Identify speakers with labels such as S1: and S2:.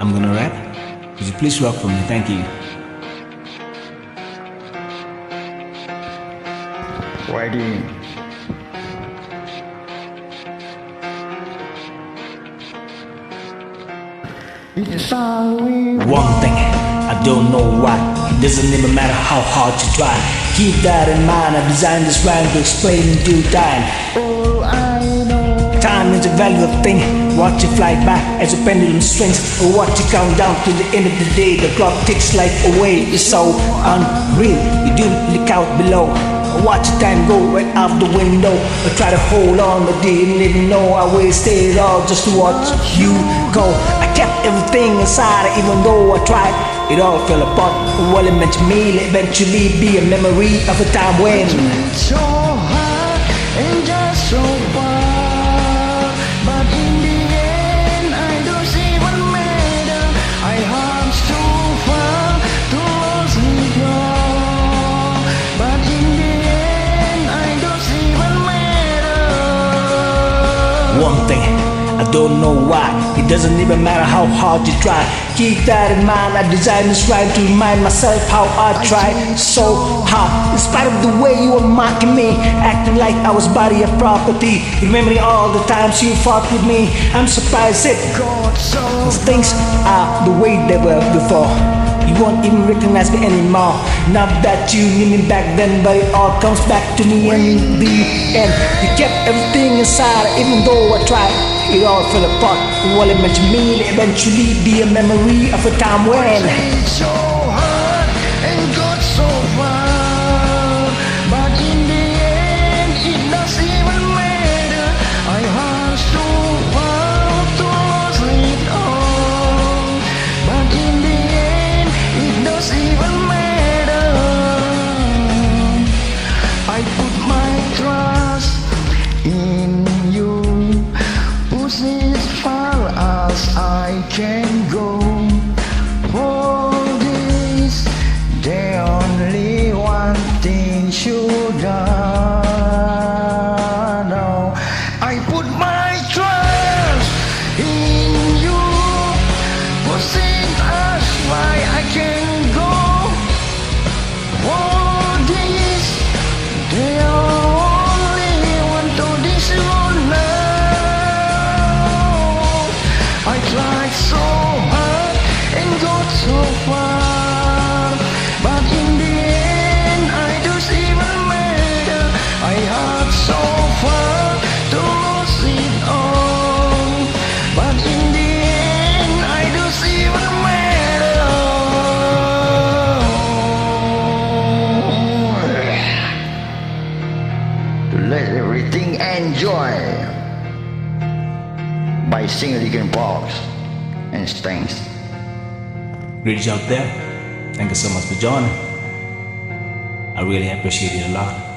S1: I'm gonna rap. Would you please rock for me? Thank you.
S2: Ready. It's all we
S1: One thing, I don't know why. It doesn't even matter how hard you try. Keep that in mind. I designed this rhyme to explain in due time.
S2: all I know.
S1: Time is a valuable thing. Watch it fly by as a pendulum swings, or watch it count down to the end of the day. The clock ticks life away. It's so unreal. You didn't look out below. Watch the time go right out the window. I try to hold on, but didn't even know I wasted it all just to watch you go. I kept everything inside, even though I tried. It all fell apart. Well, it meant to me, eventually be a memory of a time when
S2: So hard and just so far, but in the end I don't even matter. I have too far to lose it all, but in the end I don't even matter.
S1: one thing, I don't know why. It doesn't even matter how hard you try. Keep that in mind. I designed this rhyme to remind myself how I tried so hard. In spite of the way you were mocking me, acting like I was body of property, remembering all the times you fought with me. I'm surprised it
S2: God, so
S1: things are the way they were before. You won't even recognize me anymore. Not that you knew me back then, but it all comes back to me in the end. You kept everything inside, even though I tried. It all fell apart. Well, it meant to me to eventually be a memory of a time when
S2: it's so hard and got so far, but in the end it doesn't even matter. I have so far to lose it all, but in the end it doesn't even matter. I put my trust in you, push as far as I can go. For this, the only one thing should I know. I put my trust in you, push as far I can go. For this, the only one to this world now. I tried so hard and got so far, but in the end I don't even matter. I had so far to lose it all, but in the end I don't even matter. To let everything enjoy by singing likin box and thanks.
S1: reach out there. Thank you so much for joining. I really appreciate it a lot.